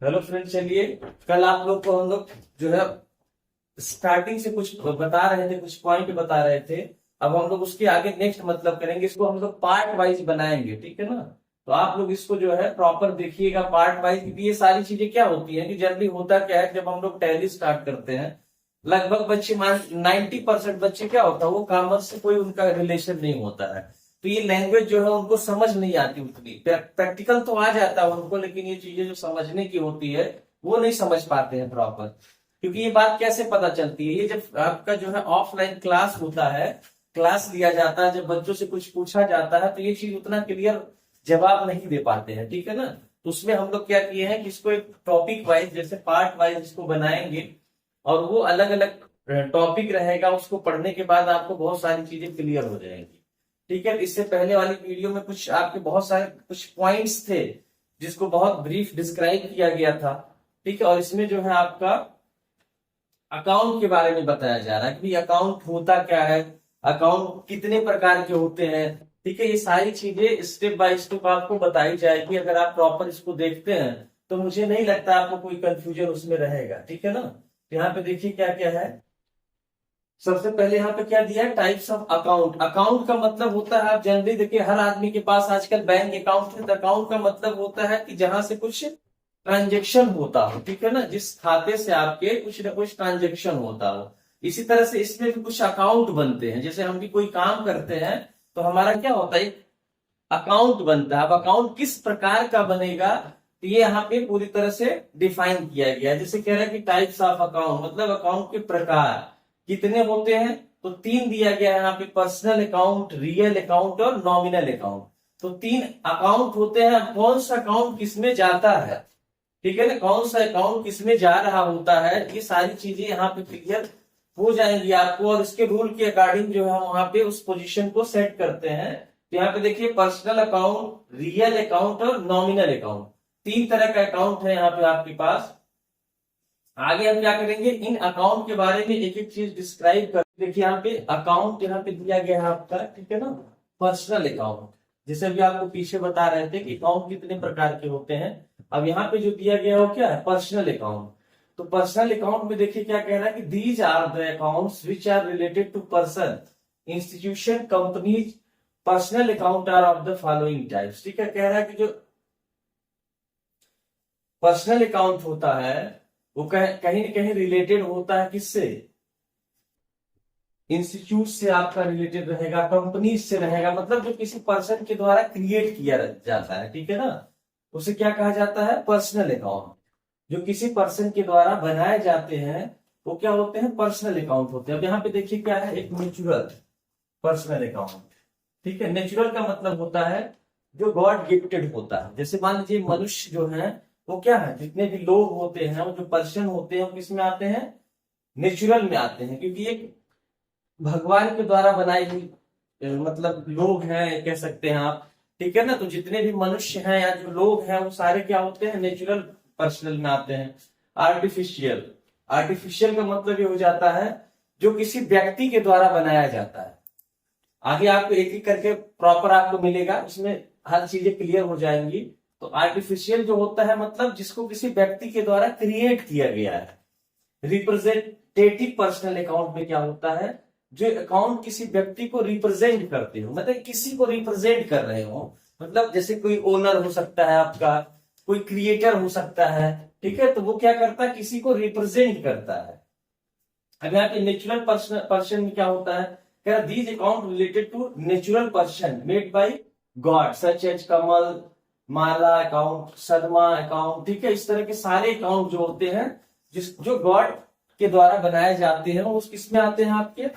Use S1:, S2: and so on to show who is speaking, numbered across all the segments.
S1: Hello friend, चलिए कल आप लोग को हम लोग जो है स्टार्टिंग से कुछ बता रहे थे, कुछ पॉइंट बता रहे थे। अब हम लोग उसके आगे नेक्स्ट मतलब करेंगे, इसको हम लोग पार्ट वाइज बनाएंगे, ठीक है ना। तो आप लोग इसको जो है प्रॉपर देखिएगा पार्ट वाइज, क्योंकि ये सारी चीजें क्या होती है कि जनरली होता क्या है, जब हम लोग टैली स्टार्ट करते हैं लगभग बच्चे 90% बच्चे क्या होता है, वो कॉमर्स से कोई उनका रिलेशन नहीं होता है। तो ये लैंग्वेज जो है उनको समझ नहीं आती उतनी, प्रैक्टिकल तो आ जाता है उनको, लेकिन ये चीजें जो समझने की होती है वो नहीं समझ पाते हैं प्रॉपर। क्योंकि ये बात कैसे पता चलती है, ये जब आपका जो है ऑफलाइन क्लास होता है, क्लास लिया जाता है, जब बच्चों से कुछ पूछा जाता है तो ये चीज उतना क्लियर जवाब नहीं दे पाते हैं, ठीक है ना। तो उसमें हम लोग क्या किए हैं कि इसको एक टॉपिक वाइज, जैसे पार्ट वाइज इसको बनाएंगे, और वो अलग अलग टॉपिक रहेगा। उसको पढ़ने के बाद आपको बहुत सारी चीजें क्लियर हो जाएंगी, ठीक है। इससे पहले वाली वीडियो में कुछ आपके बहुत सारे कुछ पॉइंट्स थे जिसको बहुत ब्रीफ डिस्क्राइब किया गया था, ठीक है। और इसमें जो है आपका अकाउंट के बारे में बताया जा रहा है कि अकाउंट होता क्या है, अकाउंट कितने प्रकार के होते हैं, ठीक है। ये सारी चीजें स्टेप बाय स्टेप आपको बताई जाएगी। अगर आप प्रॉपर इसको देखते हैं तो मुझे नहीं लगता आपको कोई कंफ्यूजन उसमें रहेगा, ठीक है ना। तो यहाँ पे देखिए क्या क्या है। सबसे पहले यहाँ पे क्या दिया है, टाइप्स ऑफ अकाउंट। अकाउंट का मतलब होता है, आप जनरली देखिए हर आदमी के पास आजकल बैंक अकाउंट है। तो अकाउंट का मतलब होता है कि जहां से कुछ ट्रांजेक्शन होता हो, ठीक है ना, जिस खाते से आपके कुछ ना कुछ ट्रांजेक्शन होता हो। इसी तरह से इसमें भी कुछ अकाउंट बनते हैं। जैसे हम भी कोई काम करते हैं तो हमारा क्या होता है, अकाउंट बनता है। अब अकाउंट किस प्रकार का बनेगा, तो ये यहाँ पे पूरी तरह से डिफाइन किया गया है। जैसे कह रहा है कि टाइप्स ऑफ अकाउंट, मतलब अकाउंट के प्रकार कितने होते हैं, तो तीन दिया गया है यहाँ पे, पर्सनल अकाउंट, रियल अकाउंट और नॉमिनल अकाउंट। तो तीन अकाउंट होते हैं। कौन सा अकाउंट किसमें जाता है, ठीक है ना, कौन सा अकाउंट किसमें जा रहा होता है, ये सारी चीजें यहाँ पे क्लियर हो जाएंगी आपको। और इसके रूल के अकॉर्डिंग जो है हम वहां पे उस पोजीशन को सेट करते हैं। तो यहाँ पे देखिए पर्सनल अकाउंट, रियल अकाउंट और नॉमिनल अकाउंट, तीन तरह का अकाउंट है यहाँ पे आपके पास। आगे हम क्या करेंगे, इन अकाउंट के बारे में एक एक चीज डिस्क्राइब कर। देखिए यहाँ पे अकाउंट यहाँ पे दिया गया है आपका, ठीक है ना, पर्सनल अकाउंट। जैसे अभी आपको पीछे बता रहे थे कि अकाउंट कितने प्रकार के होते हैं। अब यहाँ पे जो दिया गया है वो क्या है, पर्सनल अकाउंट। तो पर्सनल अकाउंट में देखिए क्या कह रहा है कि these are the accounts which are related to person, institution, companies. Personal account are of the following types, ठीक है। कह रहा है कि जो पर्सनल अकाउंट होता है वो कहीं न कहीं रिलेटेड होता है किससे, इंस्टीट्यूट से आपका रिलेटेड रहेगा, कंपनी से रहेगा, मतलब जो किसी पर्सन के द्वारा क्रिएट किया जाता है, ठीक है ना, उसे क्या कहा जाता है, पर्सनल अकाउंट। जो किसी पर्सन के द्वारा बनाए जाते हैं वो क्या होते हैं, पर्सनल अकाउंट होते हैं। अब यहाँ पे देखिए क्या है, एक नेचुरल पर्सनल अकाउंट, ठीक है। नेचुरल का मतलब होता है जो गॉड गिफ्टेड होता है। जैसे मान लीजिए मनुष्य जो है वो क्या है, जितने भी लोग होते हैं, वो जो पर्सन होते हैं वो किस में आते हैं, नेचुरल में आते हैं। क्योंकि एक भगवान के द्वारा बनाई हुई मतलब लोग हैं कह सकते हैं आप, ठीक है ना। तो जितने भी मनुष्य हैं या जो लोग हैं वो सारे क्या होते हैं, नेचुरल पर्सनल में आते हैं। आर्टिफिशियल, आर्टिफिशियल का मतलब ये हो जाता है जो किसी व्यक्ति के द्वारा बनाया जाता है। आगे आपको एक एक करके प्रॉपर आपको मिलेगा, उसमें हर चीजें क्लियर हो जाएंगी। तो आर्टिफिशियल जो होता है मतलब जिसको किसी व्यक्ति के द्वारा क्रिएट किया गया है। रिप्रेजेंटेटिव पर्सनल अकाउंट में क्या होता है, जो अकाउंट किसी व्यक्ति को रिप्रेजेंट करते हो, मतलब किसी को रिप्रेजेंट कर रहे हो। मतलब जैसे कोई ओनर हो सकता है आपका, कोई क्रिएटर हो सकता है, ठीक है। तो वो क्या करता है, किसी को रिप्रेजेंट करता है। अब यहाँ पे नेचुरल पर्सन में क्या होता है, कह रहा these account related to natural person made by God such as Kamal, Mala account, Sadma account, ठीक है। इस तरह के सारे अकाउंट जो होते हैं जो गॉड के द्वारा बनाए जाते हैं, वो किस में आते हैं, आपके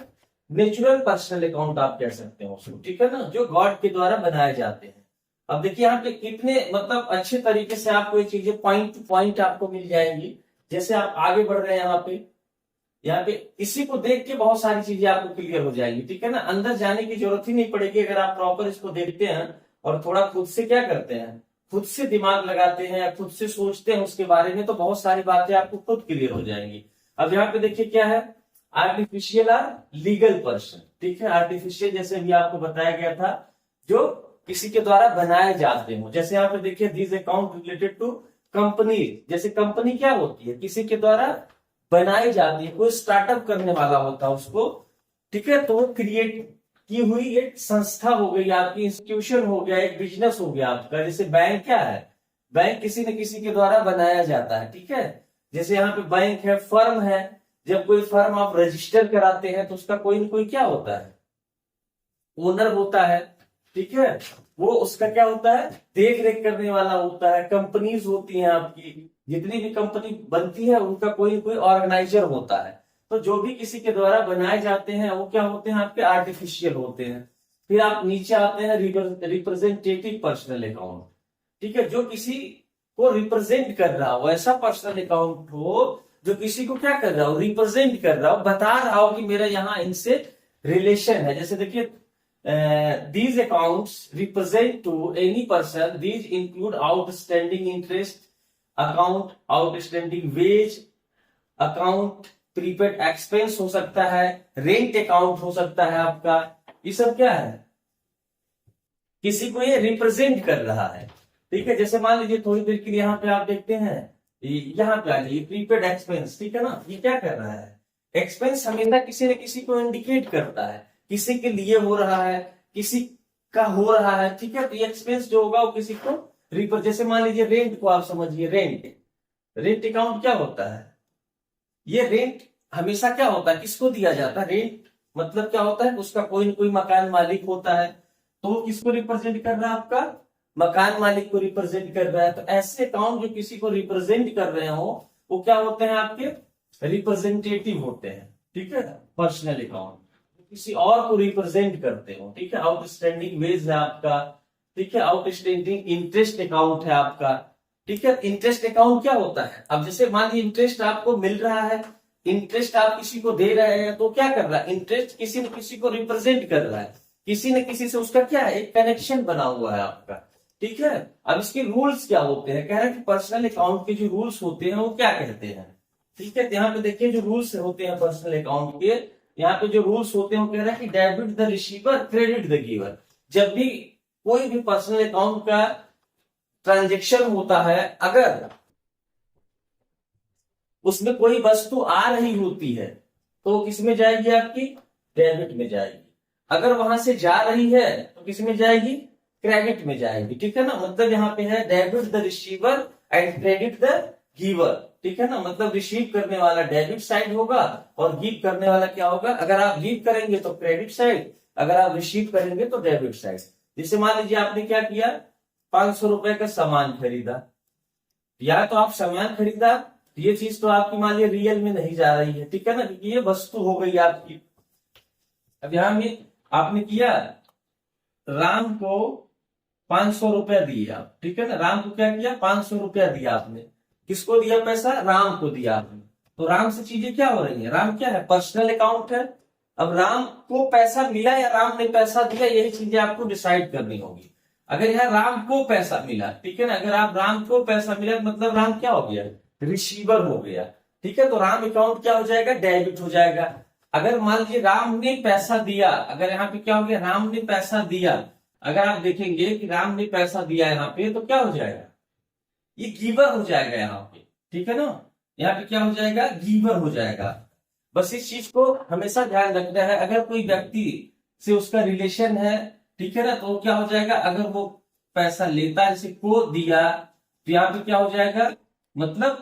S1: नेचुरल पर्सनल अकाउंट आप कह सकते हो उसको, ठीक है ना, जो गॉड के द्वारा बनाए जाते हैं। अब देखिए यहाँ पे कितने मतलब अच्छे तरीके से आपको ये चीजें पॉइंट टू पॉइंट आपको मिल जाएंगी। जैसे आप आगे बढ़ रहे हैं यहाँ पे इसी को देख के बहुत सारी चीजें आपको क्लियर हो जाएंगी, ठीक है ना। अंदर जाने की जरूरत ही नहीं पड़ेगी अगर आप प्रॉपर इसको देखते हैं और थोड़ा खुद से क्या करते हैं, खुद से दिमाग लगाते हैं या खुद से सोचते हैं उसके बारे में, तो बहुत सारी बातें आपको खुद क्लियर हो जाएंगी। अब यहाँ पे देखिए क्या है, आर्टिफिशियल और लीगल पर्सन, ठीक है। आर्टिफिशियल जैसे भी आपको बताया गया था जो किसी के द्वारा बनाए जाते हो। जैसे यहाँ पे देखिए this account related to company, जैसे कंपनी क्या होती है, किसी के द्वारा बनाई जाती है, कोई स्टार्टअप करने वाला होता है उसको, ठीक है, तो वो क्रिएट की हुई एक संस्था हो गई आपकी, इंस्टीट्यूशन हो गया, एक बिजनेस हो गया आपका। जैसे बैंक क्या है, बैंक किसी न किसी के द्वारा बनाया जाता है, ठीक है। जैसे यहाँ पे बैंक है, फर्म है, जब कोई फर्म आप रजिस्टर कराते हैं तो उसका कोई न कोई क्या होता है, ओनर होता है, ठीक है, वो उसका क्या होता है, देख रेख करने वाला होता है। कंपनीज होती हैं आपकी, जितनी भी कंपनी बनती है उनका कोई न कोई ऑर्गेनाइजर होता है। तो जो भी किसी के द्वारा बनाए जाते हैं वो क्या होते हैं, आपके आर्टिफिशियल होते हैं। फिर आप नीचे आते हैं रिप्रेजेंटेटिव पर्सनल अकाउंट, ठीक है, जो किसी को रिप्रेजेंट कर रहा हो, ऐसा पर्सनल अकाउंट हो जो किसी को क्या कर रहा हो, रिप्रेजेंट कर रहा हो, बता रहा हो कि मेरा यहाँ इनसे रिलेशन है। जैसे देखिए, these accounts represent to any person, these include outstanding interest account, outstanding wage account, prepaid expense हो सकता है, रेंट अकाउंट हो सकता है आपका। ये सब क्या है, किसी को ये रिप्रेजेंट कर रहा है, ठीक है। जैसे मान लीजिए थोड़ी देर के लिए यहाँ पे आप देखते हैं, यहाँ पे आ जाइए, प्रीपेड एक्सपेंस, ठीक है ना, ये क्या कर रहा है, एक्सपेंस हमेशा किसी न किसी को इंडिकेट करता है, किसी के लिए हो रहा है, किसी का हो रहा है, ठीक है। तो ये एक्सपेंस जो होगा वो किसी को रिपर, जैसे मान लीजिए रेंट को आप समझिए, रेंट अकाउंट क्या होता है, ये रेंट हमेशा क्या होता है, किसको दिया जाता है, रेंट मतलब क्या होता है, उसका कोई न कोई मकान मालिक होता है, तो वो किसको रिप्रेजेंट कर रहा है, आपका मकान मालिक को रिप्रेजेंट कर रहा है। तो ऐसे अकाउंट जो किसी को रिप्रेजेंट कर रहे हो वो क्या होते हैं, आपके रिप्रेजेंटेटिव होते हैं, ठीक है। पर्सनल अकाउंट किसी और को रिप्रेजेंट करते हो, ठीक है। आउटस्टैंडिंग वेज है आपका, ठीक है। आउटस्टैंडिंग इंटरेस्ट अकाउंट है आपका, ठीक है। इंटरेस्ट अकाउंट क्या होता है, अब जैसे मान लीजिए इंटरेस्ट आपको मिल रहा है, इंटरेस्ट आप किसी को दे रहे हैं, तो क्या कर रहा है, इंटरेस्ट किसी न किसी को रिप्रेजेंट कर रहा है, किसी न किसी से उसका क्या है, एक कनेक्शन बना हुआ है आपका, ठीक है। अब इसके रूल्स क्या होते हैं, कह रहे हैं कि पर्सनल अकाउंट के जो रूल्स होते हैं वो क्या कहते हैं, ठीक है। यहाँ पे देखिए जो रूल्स होते हैं पर्सनल अकाउंट के, यहाँ पे जो रूल्स होते हैं वो कह रहे हैं कि debit the receiver, credit the giver. जब भी कोई भी पर्सनल अकाउंट का ट्रांजेक्शन होता है, अगर उसमें कोई वस्तु आ रही होती है तो किस में जाएगी, आपकी डेबिट में जाएगी। अगर वहां से जा रही है तो किस में जाएगी, क्रेडिट में जाएगी, ठीक है ना। मतलब यहाँ पे है debit the receiver and credit the giver, ठीक है ना। मतलब रिसीव करने वाला डेबिट साइड होगा और गिव करने वाला क्या होगा, अगर आप गिव करेंगे तो क्रेडिट साइड, अगर आप रिसीव करेंगे तो डेबिट साइड। जैसे मान लीजिए आपने क्या किया, 500 रुपए का सामान खरीदा, या तो आप सामान खरीदा, ये चीज तो आपकी मान लीजिए रियल में नहीं जा रही है, ठीक है ना, क्योंकि ये वस्तु हो गई आपकी। अब यहां में आपने किया, राम को 500 रुपया दिए आप, ठीक है ना, राम को क्या किया, 500 रुपया दिया आपने, किसको दिया पैसा, राम को दिया आपने। तो राम से चीजें क्या हो रही है, राम क्या है, पर्सनल अकाउंट है। अब राम को पैसा मिला या राम ने पैसा दिया, यही चीजें आपको डिसाइड करनी होगी। अगर यहाँ राम को पैसा मिला, ठीक है ना, अगर आप राम को पैसा मिला मतलब राम क्या हो गया, रिसीवर हो गया, ठीक है। तो राम अकाउंट क्या हो जाएगा, डेबिट हो जाएगा। अगर मान लीजिए राम ने पैसा दिया, अगर यहाँ पे क्या हो गया, राम ने पैसा दिया, अगर आप देखेंगे कि राम ने पैसा दिया यहाँ पे, तो क्या हो जाएगा, ये गिवर हो जाएगा यहाँ पे, ठीक है ना। यहाँ पे क्या हो जाएगा, गिवर हो जाएगा। बस इस चीज को हमेशा ध्यान रखना है। अगर कोई व्यक्ति से उसका रिलेशन है, ठीक है ना, तो क्या हो जाएगा, अगर वो पैसा लेता है, जैसे को दिया, तो यहाँ पे क्या हो जाएगा, मतलब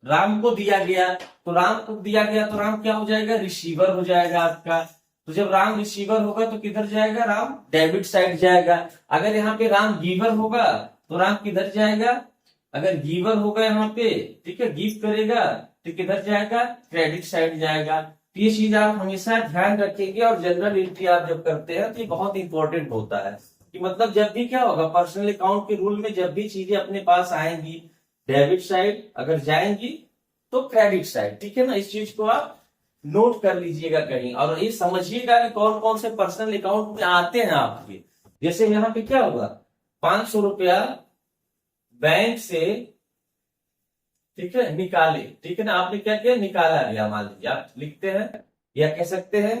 S1: राम को दिया गया, तो राम को दिया गया तो राम क्या हो जाएगा, रिसीवर हो जाएगा आपका। तो जब राम रिसीवर होगा तो किधर जाएगा, राम डेबिट साइड जाएगा। अगर यहाँ पे राम गिवर होगा तो राम किधर जाएगा, अगर गिवर होगा यहाँ पे, ठीक है, गिव करेगा तो किधर जाएगा, क्रेडिट साइड जाएगा। तो ये चीज आप हमेशा ध्यान रखेंगे। और जनरल एंट्री आप जब करते हैं तो ये बहुत इंपॉर्टेंट होता है कि मतलब जब भी क्या होगा, पर्सनल अकाउंट के रूल में जब भी चीजें अपने पास आएंगी, डेबिट साइड अगर जाएंगी तो क्रेडिट साइड, ठीक है ना। इस चीज को आप नोट कर लीजिएगा कहीं, और ये समझिएगा कि कौन कौन से पर्सनल अकाउंट में आते हैं आपके। जैसे यहाँ पे क्या होगा, 500 रुपया बैंक से, ठीक है, निकाले, ठीक है ना, आपने क्या किया, निकाला गया, मान लीजिए आप लिखते हैं या कह सकते हैं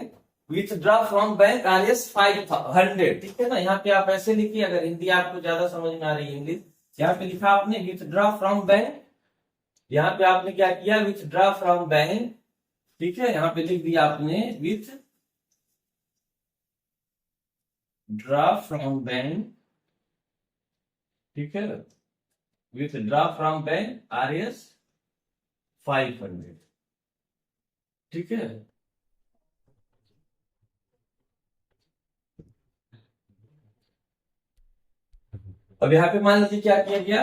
S1: विथड्रॉ फ्रॉम बैंक आरएस 500, ठीक है ना। यहाँ पे आप ऐसे लिखिए, अगर हिंदी आपको ज्यादा समझ में आ रही है इंग्लिश, यहाँ पे लिखा आपने विथड्रॉ फ्रॉम बैंक, यहाँ पे आपने क्या किया, विथड्रॉ फ्रॉम बैंक, ठीक है, यहाँ पे लिख दिया आपने विथ ड्रा फ्रॉम बैंक, ठीक है, with draw from bank RS 500, ठीक है। अब यहाँ पे मान लीजिए क्या किया गया,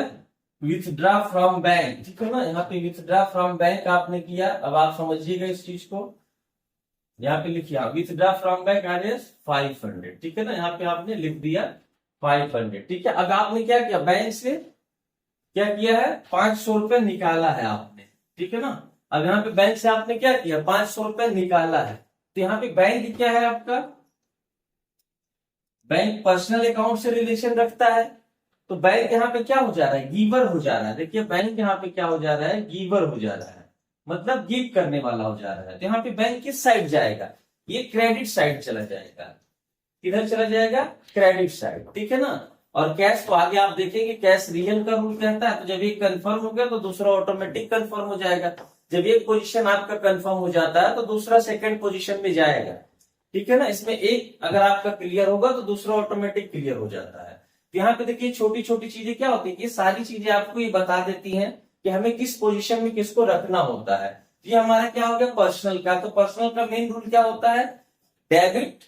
S1: विथड्रा फ्रॉम बैंक, ठीक है ना, यहाँ पे विथड्रा फ्रॉम बैंक आपने किया। अब आप समझिएगा इस चीज को, यहाँ पे लिखिए विथड्रा फ्रॉम बैंक RS 500, ठीक है ना, यहाँ पे आपने लिख दिया 500, ठीक है। अब आपने क्या किया, बैंक से क्या किया है, 500 रुपए निकाला है आपने, ठीक है ना। अब यहाँ पे बैंक से आपने क्या किया, 500 रुपए निकाला है, तो यहाँ पे बैंक क्या है आपका, बैंक पर्सनल अकाउंट से रिलेशन रखता है, तो बैंक यहाँ पे क्या हो जा रहा है, गीवर हो जा रहा है। देखिए बैंक यहाँ पे क्या हो जा रहा है, गीवर हो जा रहा है, मतलब गिव करने वाला हो जा रहा है। तो यहाँ पे बैंक किस साइड जाएगा, ये क्रेडिट साइड चला जाएगा। किधर चला जाएगा, क्रेडिट साइड, ठीक है ना। और कैश तो आगे आप देखेंगे, कैश रियल का रूल कहता है, तो जब एक कंफर्म हो गया तो दूसरा ऑटोमेटिक कंफर्म हो जाएगा। जब एक पोजीशन आपका कंफर्म हो जाता है तो दूसरा सेकंड पोजीशन में जाएगा, ठीक है ना। इसमें एक अगर आपका क्लियर होगा तो दूसरा ऑटोमेटिक क्लियर हो जाता है। यहाँ पे देखिए छोटी छोटी चीजें क्या होती है, ये सारी चीजें आपको ये बता देती हैं कि हमें किस पोजीशन में किसको रखना होता है। ये हमारा क्या हो गया, पर्सनल का। तो पर्सनल का मेन रूल क्या होता है, डेबिट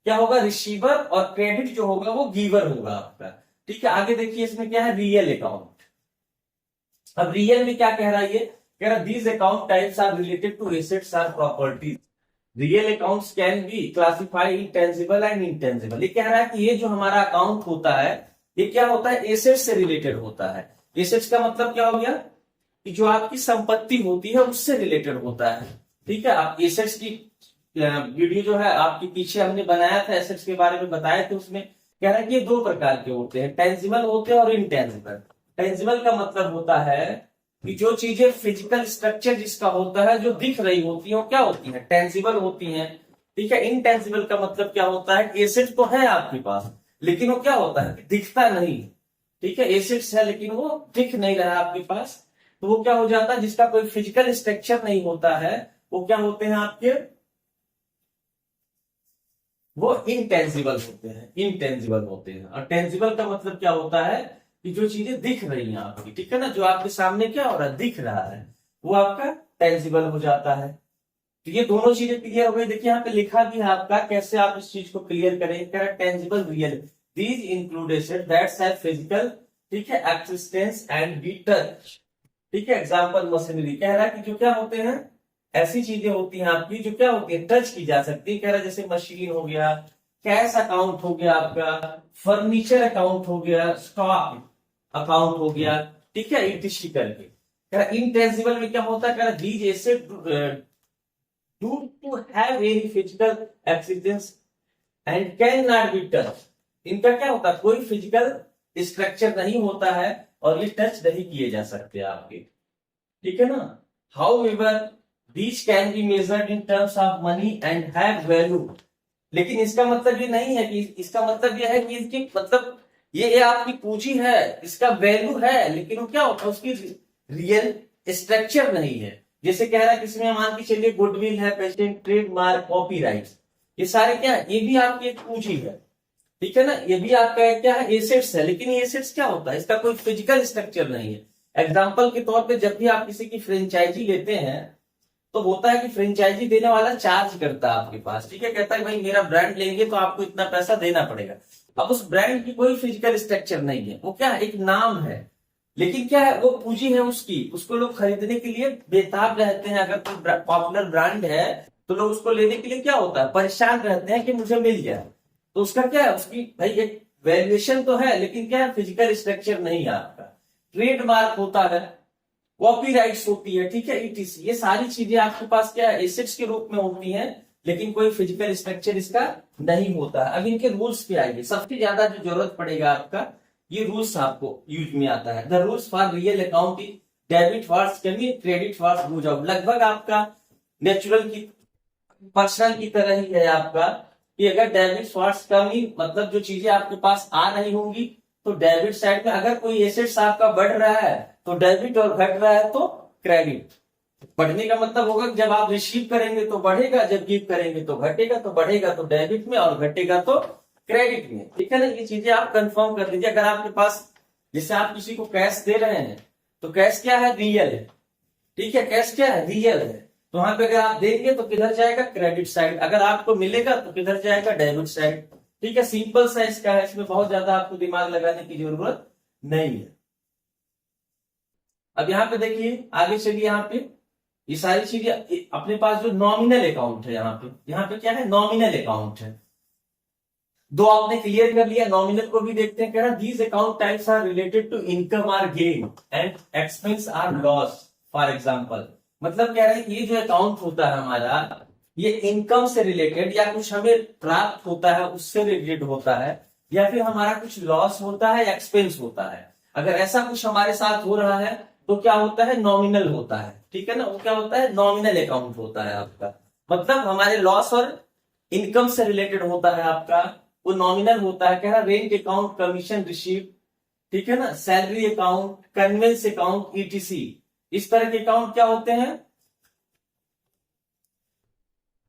S1: क्या होगा, रिसीवर, और क्रेडिट जो होगा वो गिवर होगा आपका, ठीक है। आगे देखिए इसमें क्या है, रियल अकाउंट। अब रियल में क्या कह रहा है, ये कह रहा these account types are related to assets or properties. Real accounts can be classified in tangible and intangible. ये कह रहा है कि ये जो हमारा अकाउंट होता है ये क्या होता है, एसेट्स से रिलेटेड होता है। एसेट्स का मतलब क्या हो गया, कि जो आपकी संपत्ति होती है उससे रिलेटेड होता है, ठीक है। आप एसेट्स की वीडियो जो है आपके पीछे हमने बनाया था, एसेट्स के बारे में बताए थे, उसमें कह रहा है कि ये दो प्रकार के होते हैं, टेंजिबल होते हैं और इनटेंजिबल। टेंजिबल का मतलब होता है कि जो चीजें फिजिकल स्ट्रक्चर जिसका होता है, जो दिख रही होती है वो क्या होती है, टेंजिबल होती है, ठीक है। इनटेंजिबल का मतलब क्या होता है, एसेट तो है आपके पास लेकिन वो क्या होता है, दिखता नहीं, ठीक है। एसेट्स है लेकिन वो दिख नहीं रहा आपके पास, तो वो क्या हो जाता है, जिसका कोई फिजिकल स्ट्रक्चर नहीं होता है, वो क्या होते हैं आपके, वो इनटेंजिबल होते हैं, इनटेंजिबल होते हैं। और टेंजिबल का मतलब क्या होता है, कि जो चीजें दिख रही हैं आपकी, ठीक है ना, जो आपके सामने क्या हो रहा है, दिख रहा है, वो आपका टेंजिबल हो जाता है। तो ये दोनों चीजें क्लियर हो गई। देखिए यहाँ पे लिखा भी है आपका, कैसे आप इस चीज को क्लियर करेंगे, कह रहा है tangible real these include asset that's have physical, ठीक है, एक्सिस्टेंस एंड बी टच, ठीक है। एग्जांपल मशीनरी, कह रहा है कि जो क्या होते हैं, ऐसी चीजें होती हैं आपकी जो क्या होती है, टच की जा सकती है। कह रहा है जैसे मशीन हो गया, कैश अकाउंट हो गया आपका, फर्नीचर अकाउंट हो गया, स्टॉक अकाउंट हो गया, ठीक है, ईटीसी करके। कह रहा इनटेंजिबल में क्या होता है, कह रहा these asset do to have any physical existence and can not be touch. इनका क्या होता है, कोई फिजिकल स्ट्रक्चर नहीं होता है और ये टच नहीं किए जा सकते आपके, ठीक है ना। How ever these can be measured in terms of money and have value. लेकिन इसका मतलब ये नहीं है कि, इसका मतलब ये है कि इसकी मतलब ये आपकी पूंजी है, इसका वैल्यू है, लेकिन वो क्या होता है, उसकी रियल स्ट्रक्चर नहीं है। जैसे कह रहा है किसी में मान के चलिए गुडविल है, पेटेंट, ट्रेडमार्क, कॉपीराइट, ये सारे क्या है, ये भी आपकी एक पूंजी है, ठीक है ना। ये भी आपका क्या है, एसेट्स है, लेकिन ये एसेट्स क्या होता है, इसका कोई फिजिकल स्ट्रक्चर नहीं है। एग्जाम्पल के तौर पे जब भी आप किसी की फ्रेंचाइजी लेते हैं तो होता है कि फ्रेंचाइजी देने वाला चार्ज करता है आपके पास, ठीक है, कहता है भाई मेरा ब्रांड लेंगे तो आपको इतना पैसा देना पड़ेगा। अब उस ब्रांड की कोई फिजिकल स्ट्रक्चर नहीं है, वो क्या है, एक नाम है, लेकिन क्या है, वो पूंजी है उसकी, उसको लोग खरीदने के लिए बेताब रहते हैं। अगर कोई पॉपुलर ब्रांड है तो लोग उसको लेने के लिए क्या होता है, परेशान रहते हैं कि मुझे मिल जाए। तो उसका क्या है, उसकी भाई एक वैल्यूएशन तो है, लेकिन क्या है, फिजिकल स्ट्रक्चर नहीं है आपका। ट्रेडमार्क होता है, कॉपीराइट्स होती है, ठीक है, ईटीसी, ये सारी चीजें आपके पास क्या है, एसेट्स के रूप में होती हैं, लेकिन कोई फिजिकल स्ट्रक्चर इसका नहीं होता है। अब इनके रूल्स पे आइए, सबसे ज्यादा जो जरूरत पड़ेगा आपका, ये रूल्स आपको यूज में आता है। The rules for real accounting, debit force come in, credit force lose out. लगभग आपका नेचुरल की, पर्सनल की तरह ही है आपका, कि अगर डेबिट फॉर्स कमी मतलब जो चीजें आपके पास आ रही होंगी तो डेबिट साइड में अगर कोई एसेट्स आपका बढ़ रहा है तो डेबिट और घट रहा है तो क्रेडिट। बढ़ने का मतलब होगा कि जब आप रिसीव करेंगे तो बढ़ेगा, जब गिव करेंगे तो घटेगा, तो बढ़ेगा तो डेबिट में और घटेगा तो क्रेडिट में। ठीक है ना, ये चीजें आप कंफर्म कर लीजिए। अगर आपके पास, जैसे आप किसी को कैश दे रहे हैं तो कैश क्या है, रियल है। ठीक है, कैश क्या है, रियल है। तो वहां पे अगर आप देंगे तो किधर जाएगा, क्रेडिट साइड। अगर आपको मिलेगा तो किधर जाएगा, डेबिट साइड। ठीक है, सिंपल सा इसका है, इसमें बहुत ज्यादा आपको दिमाग लगाने की जरूरत नहीं है। अब यहाँ पे देखिए, आगे चलिए। यहाँ पे ये सारी चीजें अपने पास जो नॉमिनल अकाउंट है, यहाँ पे क्या है, नॉमिनल अकाउंट है। दो आपने क्लियर कर लिया, नॉमिनल को भी देखते हैं। कह रहा these account types are related to income or gain and expense or loss. For example, मतलब कह रहे हैं ये जो अकाउंट होता है हमारा, ये इनकम से रिलेटेड या कुछ हमें प्राप्त होता है उससे रिलेटेड होता है, या फिर हमारा कुछ लॉस होता है, एक्सपेंस होता है। अगर ऐसा कुछ हमारे साथ हो रहा है तो क्या होता है, नॉमिनल होता है। ठीक है ना, वो क्या होता है, नॉमिनल अकाउंट होता है आपका। मतलब हमारे लॉस और इनकम से रिलेटेड होता है आपका, वो नॉमिनल होता है। कह रहा रेंट अकाउंट, कमीशन रिसीव, ठीक है ना, salary account, conveyance account, ETC. इस तरह के अकाउंट क्या होते हैं,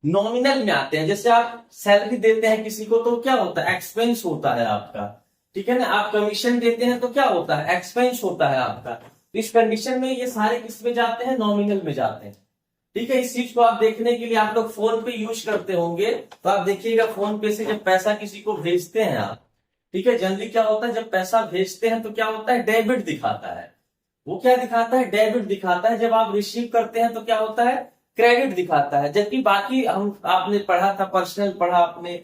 S1: नॉमिनल में आते हैं। जैसे आप सैलरी देते हैं किसी को तो क्या होता है, एक्सपेंस होता है आपका। ठीक है ना, आप कमीशन देते हैं तो क्या होता है, एक्सपेंस होता है आपका। तो इस कंडीशन में ये सारे किस में जाते हैं, नॉमिनल में जाते हैं। ठीक है, इस चीज को आप देखने के लिए आप लोग फोन पे यूज करते होंगे, तो आप देखिएगा फोन पे से जब पैसा किसी को भेजते हैं आप, ठीक है, जनरली क्या होता है, जब पैसा भेजते हैं तो क्या होता है, डेबिट दिखाता है। वो क्या दिखाता है, डेबिट दिखाता है। जब आप रिसीव करते हैं तो क्या होता है, क्रेडिट दिखाता है। जबकि बाकी हम, आपने पढ़ा था, पर्सनल पढ़ा आपने,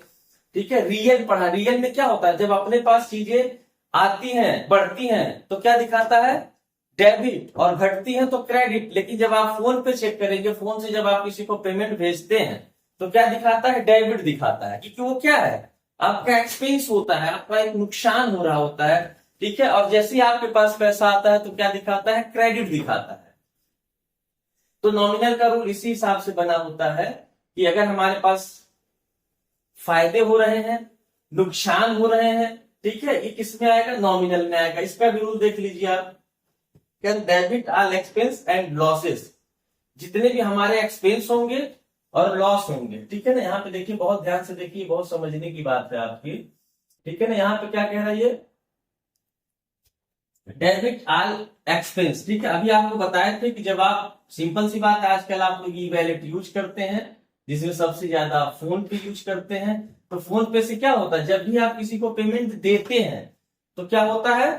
S1: ठीक है, रियल पढ़ा। रियल में क्या होता है, जब अपने पास चीजें आती हैं, बढ़ती हैं, तो क्या दिखाता है, डेबिट, और घटती है तो क्रेडिट। लेकिन जब आप फोन पे चेक करेंगे, फोन से जब आप किसी को पेमेंट भेजते हैं तो क्या दिखाता है, डेबिट दिखाता है। क्योंकि वो क्या है, आपका एक्सपेंस होता है, आपका एक नुकसान हो रहा होता है। ठीक है, और जैसे ही आपके पास पैसा आता है तो क्या दिखाता है, क्रेडिट दिखाता है। तो नॉमिनल का रूल इसी हिसाब से बना होता है कि अगर हमारे पास फायदे हो रहे हैं, नुकसान हो रहे हैं, ठीक है, ये किस में आएगा, नॉमिनल में आएगा। इसका भी रूल देख लीजिए आप, can debit all expense and losses. जितने भी हमारे एक्सपेंस होंगे और लॉस होंगे, ठीक है ना। यहाँ पे देखिए, बहुत ध्यान से देखिए, बहुत समझने की बात है आपकी। ठीक है ना, यहाँ पे क्या कह रहा है ये, डेबिट ऑल एक्सपेंस। ठीक है, अभी आपको बताए थे कि जब आप, सिंपल सी बात है, आजकल आप लोग ई वैलेट यूज करते हैं, जिसमें सबसे ज्यादा फोन पे यूज करते हैं। तो फोन पे से क्या होता है, जब भी आप किसी को पेमेंट देते हैं तो क्या होता है,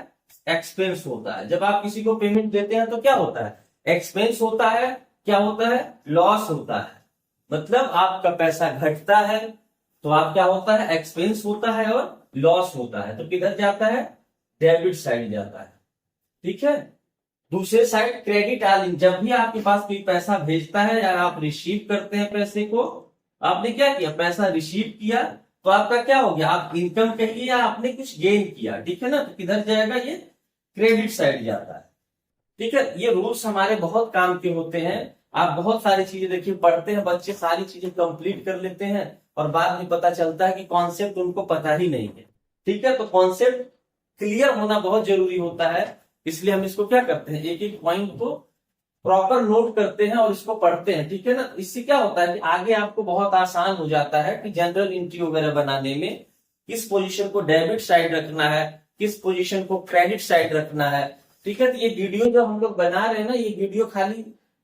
S1: एक्सपेंस होता है। जब आप किसी को पेमेंट देते हैं तो क्या होता है, एक्सपेंस होता है। क्या होता है, लॉस होता है। मतलब आपका पैसा घटता है तो आप क्या होता है, एक्सपेंस होता है और लॉस होता है। तो किधर जाता है, डेबिट साइड जाता है। ठीक है, दूसरे साइड क्रेडिट आलिंग, जब भी आपके पास कोई पैसा भेजता है या आप रिसीव करते हैं पैसे को, आपने क्या किया, पैसा रिसीव किया तो आपका क्या हो गया, आप इनकम कहिए या आपने कुछ गेन किया। ठीक है ना, तो किधर जाएगा, ये क्रेडिट साइड जाता है। ठीक है, ये रूल्स हमारे बहुत काम के होते हैं। आप बहुत सारी चीजें देखिए, पढ़ते हैं बच्चे, सारी चीजें कंप्लीट कर लेते हैं और बाद में पता चलता है कि कॉन्सेप्ट उनको पता ही नहीं है। ठीक है, तो कॉन्सेप्ट क्लियर होना बहुत जरूरी होता है। इसलिए हम इसको क्या करते हैं, एक एक पॉइंट को प्रॉपर नोट करते हैं और इसको पढ़ते हैं। ठीक है ना, इससे क्या होता है कि आगे आपको बहुत आसान हो जाता है कि जनरल एंट्री वगैरह बनाने में किस पोजीशन को डेबिट साइड रखना है, किस पोजीशन को क्रेडिट साइड रखना है। ठीक है, तो ये वीडियो जो हम लोग बना रहे हैं ना, ये वीडियो खाली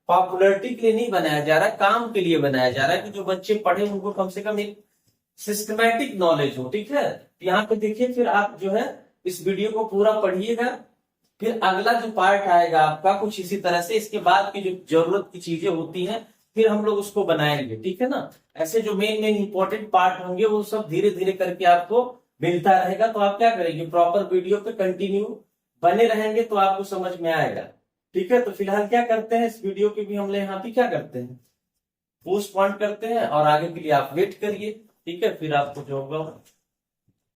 S1: पॉपुलरिटी के लिए नहीं बनाया जा रहा, काम के लिए बनाया जा रहा है कि जो बच्चे पढ़े उनको कम से कम एक सिस्टमैटिक नॉलेज हो। ठीक है, यहाँ पे देखिए, फिर आप जो है इस वीडियो को पूरा पढ़िएगा, फिर अगला जो पार्ट आएगा आपका कुछ इसी तरह से, इसके बाद की जो जरूरत की चीजें होती हैं फिर हम लोग उसको बनाएंगे। ठीक है ना, ऐसे जो मेन मेन इंपॉर्टेंट पार्ट होंगे वो सब धीरे धीरे करके आपको मिलता रहेगा। तो आप क्या करेंगे, प्रॉपर वीडियो पे कंटिन्यू बने रहेंगे तो आपको समझ में आएगा। ठीक है, तो फिलहाल क्या करते हैं, इस वीडियो की भी हम लोग यहाँ पे क्या करते हैं, पोस्ट पॉइंट करते हैं और आगे के लिए आप वेट करिए। ठीक है, फिर आपको जो होगा